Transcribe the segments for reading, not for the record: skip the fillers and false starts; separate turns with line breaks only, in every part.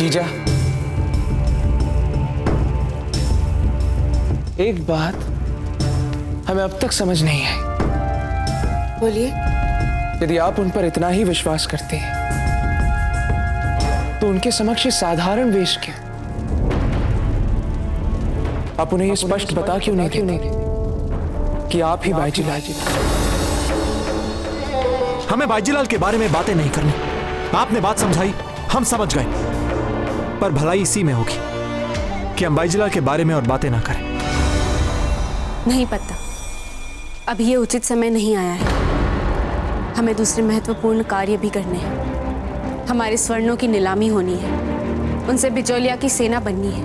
जीजा, एक बात हमें अब तक समझ नहीं आई।
बोलिए।
यदि आप उन पर इतना ही विश्वास करते हैं तो उनके समक्ष ये साधारण वेश क्यों? आप उन्हें ये स्पष्ट बता क्यों नहीं देते कि आप ही बाईजीलाल जी?
हमें बाईजीलाल के बारे में बातें नहीं करनी। आपने बात समझाई, हम समझ गए, पर भलाई इसी में होगी कि हम बाईजीलाल के बारे में और बातें ना करें।
नहीं पता, अब ये उचित समय नहीं आया है। हमें दूसरे महत्वपूर्ण कार्य भी करने हैं। हमारे स्वर्णों की नीलामी होनी है, उनसे बिचौलिया की सेना बननी है,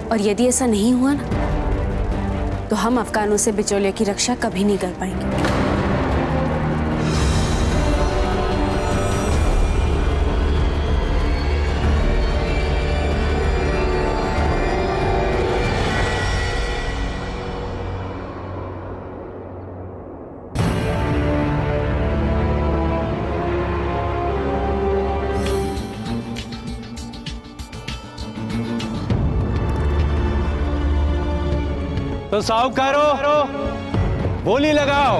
और यदि ऐसा नहीं हुआ ना तो हम अफगानों से बिचौलिया की रक्षा कभी नहीं कर पाएंगे।
तो साहूकारो, बोली लगाओ।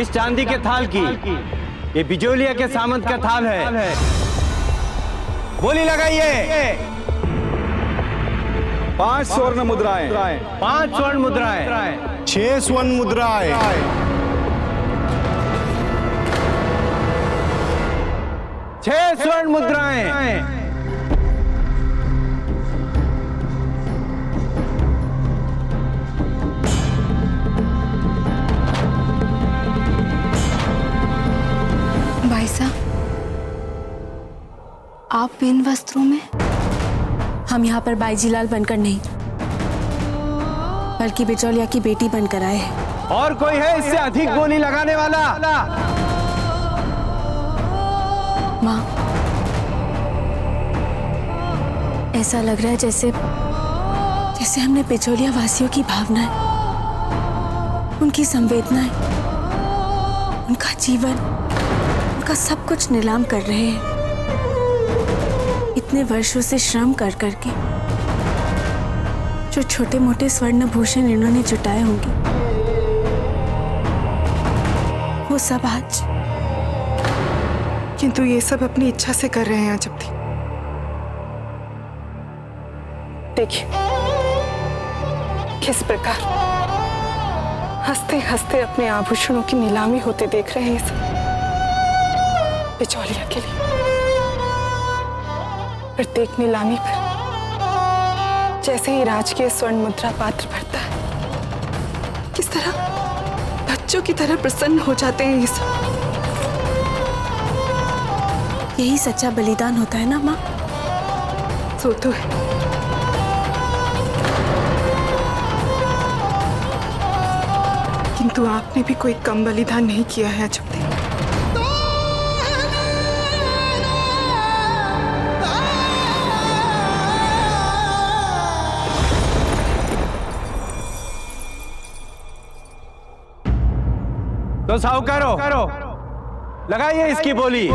इस चांदी के थाल की ये बिचौलिया के सामंत का थाल है। बोली लगाइए।
5 स्वर्ण मुद्राएं।
5 स्वर्ण मुद्राएं।
6 स्वर्ण मुद्राएं।
6 स्वर्ण मुद्राएं।
भाई साहब, आप इन वस्त्रों में? हम यहाँ पर बाईजीलाल बनकर नहीं, बल्कि बिचौलिया की बेटी बनकर आए हैं।
और कोई है इससे अधिक बोली लगाने वाला?
माँ, ऐसा लग रहा है जैसे हमने बिचौलिया वासियों की भावनाएं, उनकी संवेदनाएं, उनका जीवन, उनका सब कुछ नीलाम कर रहे हैं। इतने वर्षों से श्रम कर करके जो छोटे मोटे स्वर्ण भूषण इन्होंने जुटाए होंगे, वो सब आज।
किंतु ये सब अपनी इच्छा से कर रहे हैं अजब दी। देखिए किस प्रकार हंसते हंसते अपने आभूषणों की नीलामी होते देख रहे हैं सब बिचौलिया के लिए। प्रत्येक नीलामी पर जैसे ही राजकीय स्वर्ण मुद्रा पात्र भरता है, किस तरह बच्चों की तरह प्रसन्न हो जाते हैं ये सब।
यही सच्चा बलिदान होता है ना माँ?
सो तो है, किंतु आपने भी कोई कम बलिदान नहीं किया है अजब दी।
तो साहूकारो, लगाइए इसकी बोली।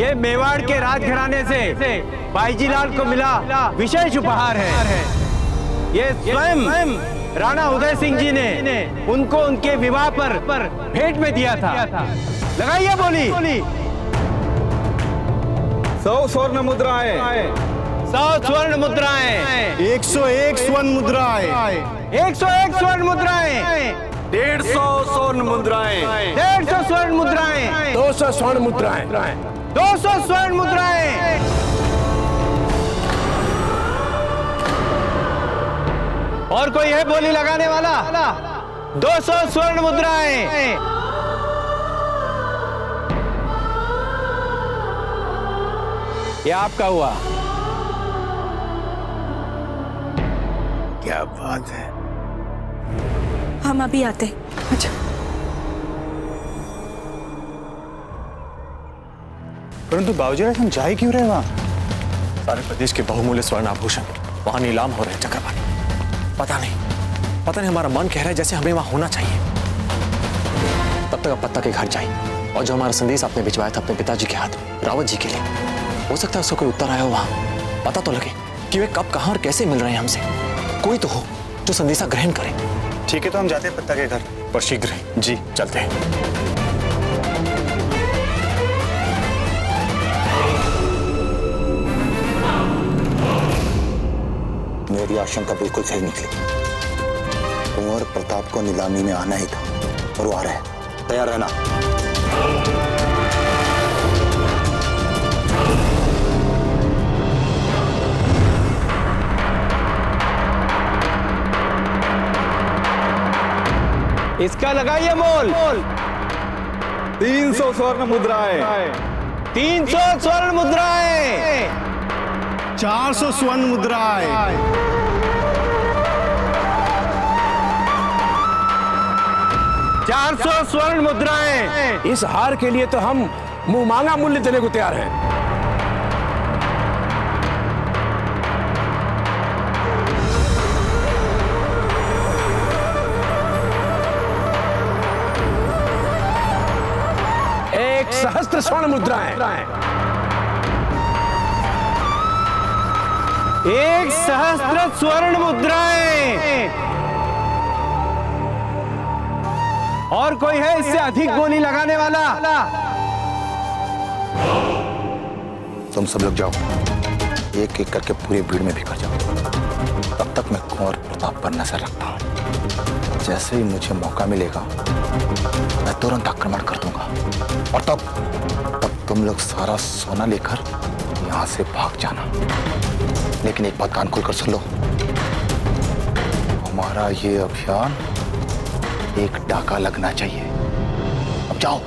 ये मेवाड़ के राजघराने से बाईजीलाल को मिला विशेष उपहार है। ये स्वयं राणा उदय सिंह जी ने उनको उनके विवाह पर भेंट में दिया था। लगाइए बोली।
100 स्वर्ण मुद्राएं।
100 स्वर्ण मुद्राएं।
101 स्वर्ण मुद्राएं।
101 स्वर्ण मुद्राएं।
150 स्वर्ण मुद्राएं।
150 स्वर्ण मुद्राएं।
200 स्वर्ण मुद्राएं।
200 स्वर्ण मुद्राएं। और कोई है बोली लगाने वाला? 200 स्वर्ण मुद्राएं। ये आपका हुआ।
क्या बात है।
हम अभी आते।
अच्छा,
परंतु बाबूजी हम जाए क्यों रहे वहां? सारे प्रदेश के बहुमूल्य स्वर्ण आभूषण वहां नीलाम हो रहे हैं चक्रवर्ती। पता नहीं हमारा मन कह रहा है जैसे हमें वहां होना चाहिए। तब तक आप पत्ता के घर जाइए और जो हमारा संदेश आपने भिजवाया था अपने पिताजी के हाथ रावत जी के लिए, हो सकता है उसका कोई उत्तर आया हो वहां, पता तो लगे कि वे कब, कहां और कैसे मिल रहे हैं हमसे। कोई तो हो जो संदेशा ग्रहण करे।
ठीक है, तो हम जाते हैं पत्ता के घर, और शीघ्र ही।
जी चलते हैं।
मेरी आशंका बिल्कुल सही निकली। कुंवर प्रताप को नीलामी में आना ही था और वो आ रहा है। तैयार रहना।
इसका लगाइए मोल।
300 स्वर्ण मुद्राएं।
300 स्वर्ण मुद्राएं।
400 स्वर्ण मुद्राएं।
400 स्वर्ण मुद्राएं।
इस हार के लिए तो हम मुंह मांगा मूल्य देने को तैयार हैं। एक सहस्त्र स्वर्ण मुद्राएं।
1 सहस्त्र स्वर्ण मुद्राएं। और कोई है इससे अधिक गोली लगाने वाला?
तुम सब लोग जाओ, एक एक करके पूरी भीड़ में बिखर जाओ। तब तक मैं कुंवर प्रताप पर नजर रखता हूं। जैसे ही मुझे मौका मिलेगा मैं तुरंत आक्रमण कर दूंगा, और तब तुम लोग सारा सोना लेकर यहां से भाग जाना। लेकिन एक बात कान खोलकर सुन लो, हमारा ये अभियान एक डाका लगना चाहिए। अब जाओ।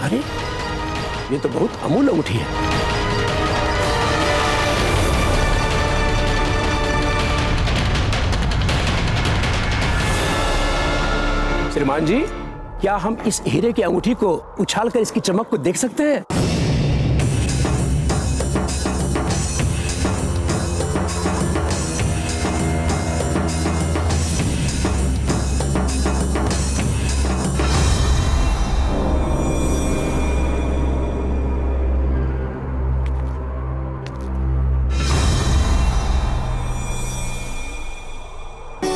अरे ये तो बहुत अमूल्य अंगूठी है। श्रीमान जी, क्या हम इस हीरे की अंगूठी को उछालकर इसकी चमक को देख सकते हैं?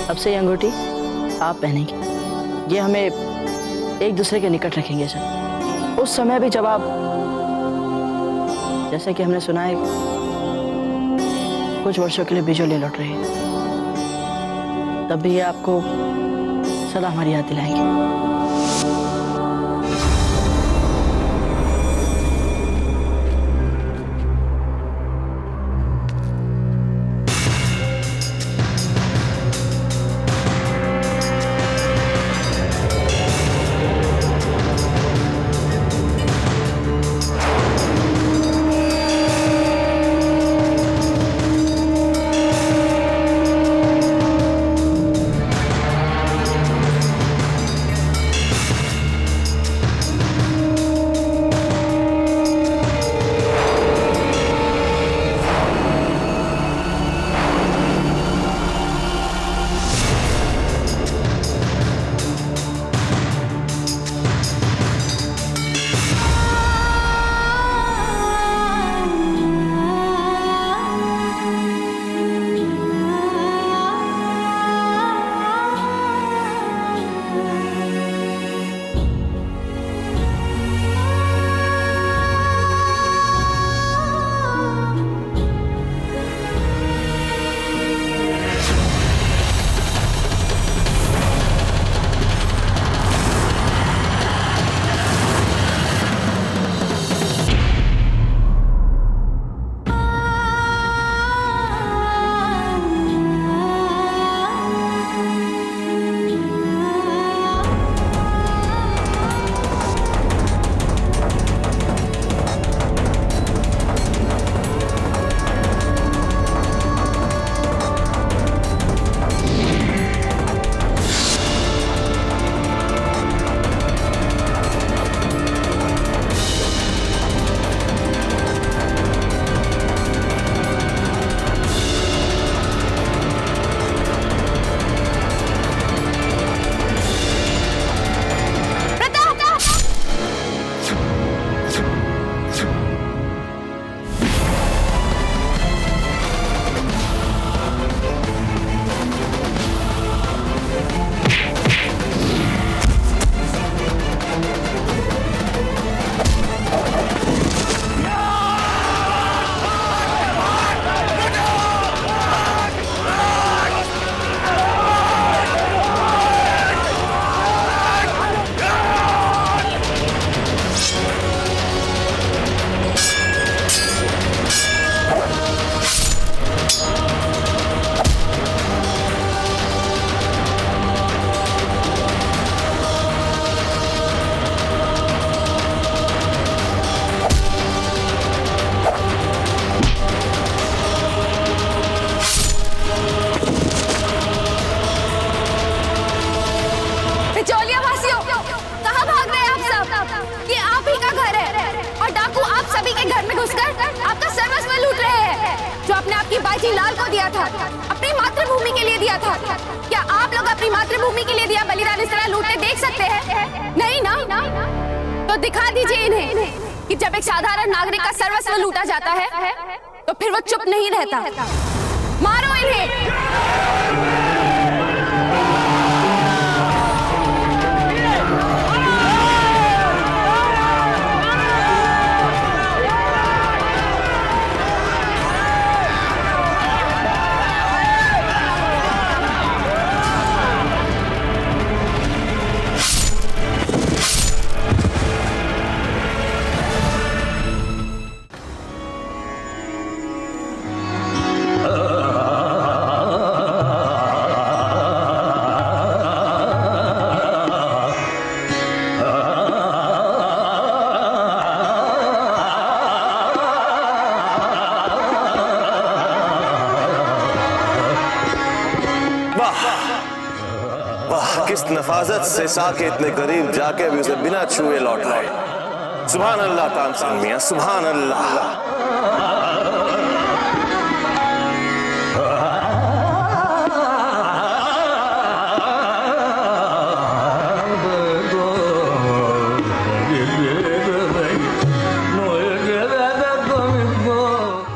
अब से ये अंगूठी आप पहनेंगे। ये हमें एक दूसरे के निकट रखेंगे सर। उस समय भी जब आप, जैसे कि हमने सुना है, कुछ वर्षों के लिए बिजली लौट रही है, तब भी ये आपको सदा हमारी याद दिलाएंगे।
जो आपने आपकी बाजी लाल को दिया था, अपनी मातृभूमि के लिए दिया था। क्या आप लोग अपनी मातृभूमि के लिए दिया बलिदान इस तरह लूटते देख सकते हैं? नहीं ना? तो दिखा दीजिए इन्हें कि जब एक साधारण नागरिक का सर्वस्व लूटा जाता है तो फिर वो चुप नहीं रहता। मारो इन्हें।
किस नफाजत से साके इतने करीब जाके भी उसे बिना छुए लौट आए। सुभान अल्लाह तामसन मियां, सुभान अल्लाह।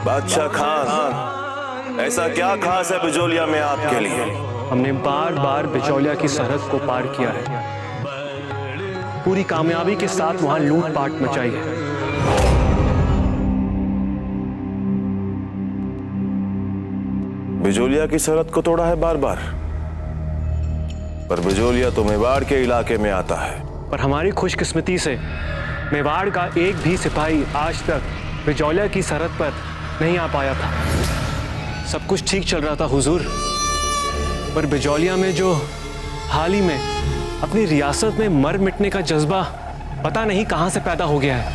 बादशाह खान, ऐसा क्या खास है बिजोलिया में आपके लिए?
हमने बार बार बिचौलिया की सरहद को पार किया है, पूरी कामयाबी के साथ वहां लूटपाट मचाई है।
बिजोलिया की सरहद को तोड़ा है बार बार, पर बिजोलिया तो मेवाड़ के इलाके में आता है।
पर हमारी खुशकिस्मती से मेवाड़ का एक भी सिपाही आज तक बिजौलिया की सरहद पर नहीं आ पाया था। सब कुछ ठीक चल रहा था हुजूर, पर बिजौलिया में जो हाल ही में अपनी रियासत में मर मिटने का जज्बा पता नहीं कहां से पैदा हो गया है,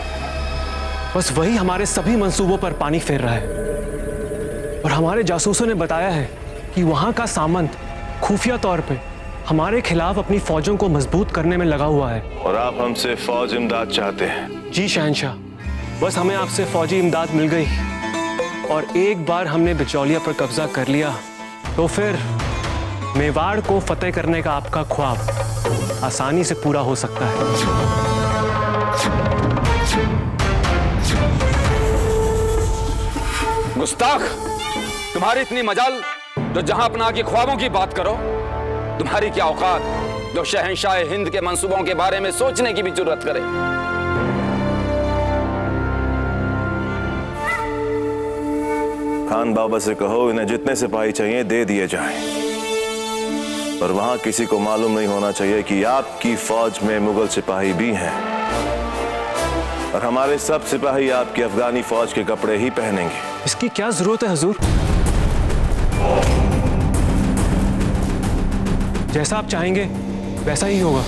बस वही हमारे सभी मंसूबों पर पानी फेर रहा है। और हमारे जासूसों ने बताया है कि वहां का सामंत खुफिया तौर पे हमारे खिलाफ अपनी फौजों को मजबूत करने में लगा हुआ है।
और आप हमसे फौज इमदाद चाहते हैं?
जी शहंशाह, बस हमें आपसे फौजी इमदाद मिल गई और एक बार हमने बिचौलिया पर कब्जा कर लिया तो फिर मेवाड़ को फतेह करने का आपका ख्वाब आसानी से पूरा हो सकता है।
गुस्ताख, तुम्हारी इतनी मजाल जो जहां अपना के ख्वाबों की बात करो, तुम्हारी क्या औकात जो शहंशाह हिंद के मंसूबों के बारे में सोचने की भी जरूरत करे।
खान बाबा से कहो इन्हें जितने सिपाही चाहिए दे दिए जाएं, पर वहां किसी को मालूम नहीं होना चाहिए कि आपकी फौज में मुगल सिपाही भी हैं और हमारे सब सिपाही आपकी अफगानी फौज के कपड़े ही पहनेंगे।
इसकी क्या जरूरत है हुजूर? जैसा आप चाहेंगे वैसा ही होगा।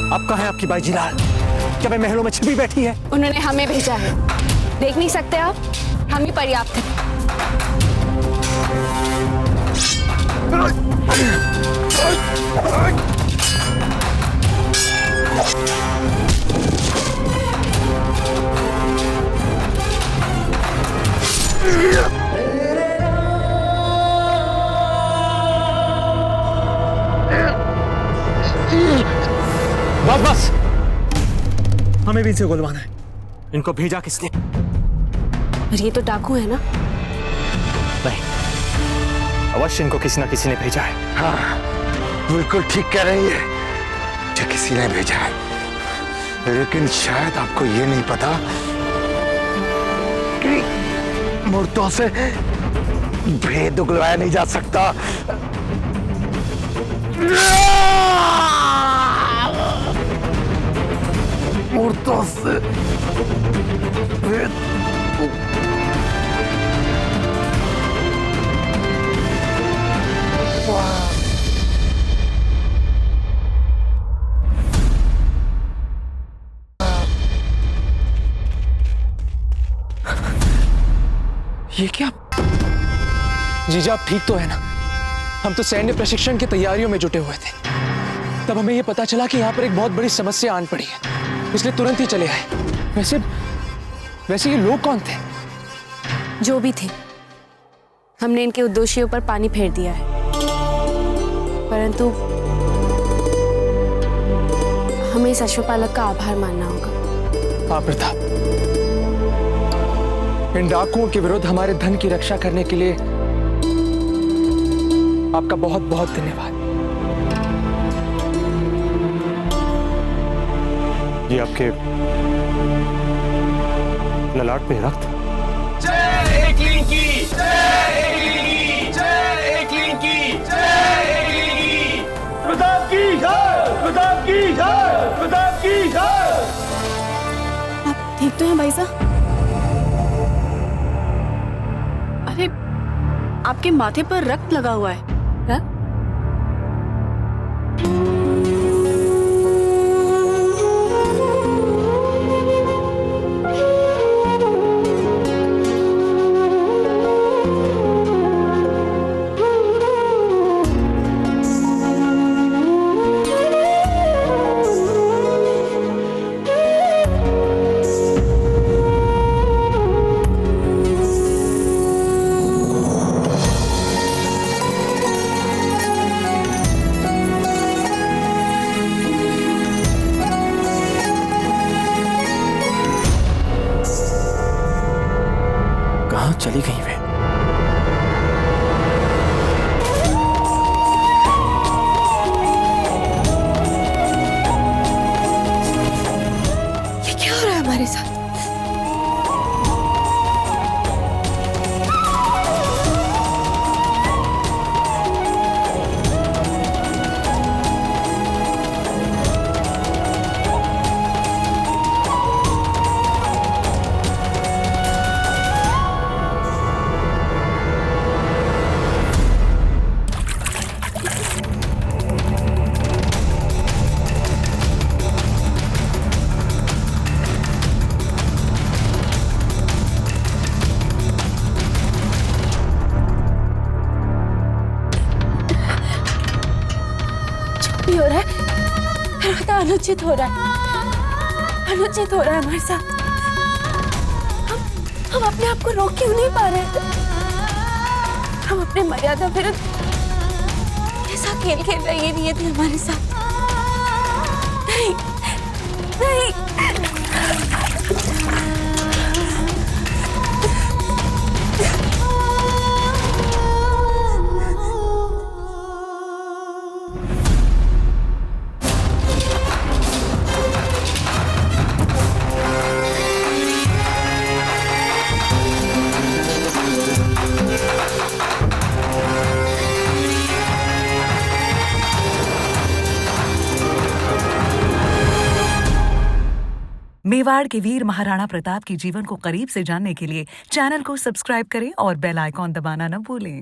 अब कहाँ है आपकी बाजी लाल? क्या वे महलों में छिपी बैठी है?
उन्होंने हमें भेजा है। देख नहीं सकते आप? हम ही पर्याप्त हैं।
बस बस, हमें भी इनसे गुलवाना है। इनको भेजा किसने?
और ये तो डाकू है ना?
नहीं, अवश्य इनको किसी न किसी ने भेजा है।
हाँ, बिल्कुल ठीक कह रही है कि किसी ने भेजा है, लेकिन शायद आपको ये नहीं पता कि मूर्तों से भेद उगलवाया नहीं जा सकता।
ये क्या? जीजा आप ठीक तो है ना? हम तो सैन्य प्रशिक्षण की तैयारियों में जुटे हुए थे, तब हमें यह पता चला कि यहाँ पर एक बहुत बड़ी समस्या आन पड़ी है, इसलिए तुरंत ही चले आए। वैसे ये लोग कौन थे?
जो भी थे, हमने इनके उद्देश्यों पर पानी फेर दिया है, परंतु हमें इस अश्वपालक का आभार मानना होगा।
हाँ प्रताप, इन डाकुओं के विरुद्ध हमारे धन की रक्षा करने के लिए आपका बहुत बहुत धन्यवाद।
ये आपके ललाट पे रक्त।
जय एकलिंगी, जय एकलिंगी, जय एकलिंगी, जय एकलिंगी। प्रताप की जय, प्रताप की जय, प्रताप की जय।
आप ठीक तो हैं भाई साहब? अरे आपके माथे पर रक्त लगा हुआ है। रक्त?
चली गई वे?
ये क्या हो रहा है हमारे साथ? हो रहा है, अनुचित हो रहा है, अनुचित हो रहा है हमारे साथ। हम अपने आप को रोक क्यों नहीं पा रहे? हम अपने मर्यादा विरुद्ध ऐसा खेल खेल रहे, ये नहीं थी हमारे साथ। नहीं, नहीं।
मेवाड़ के वीर महाराणा प्रताप के जीवन को करीब से जानने के लिए चैनल को सब्सक्राइब करें और बेल आइकॉन दबाना न भूलें।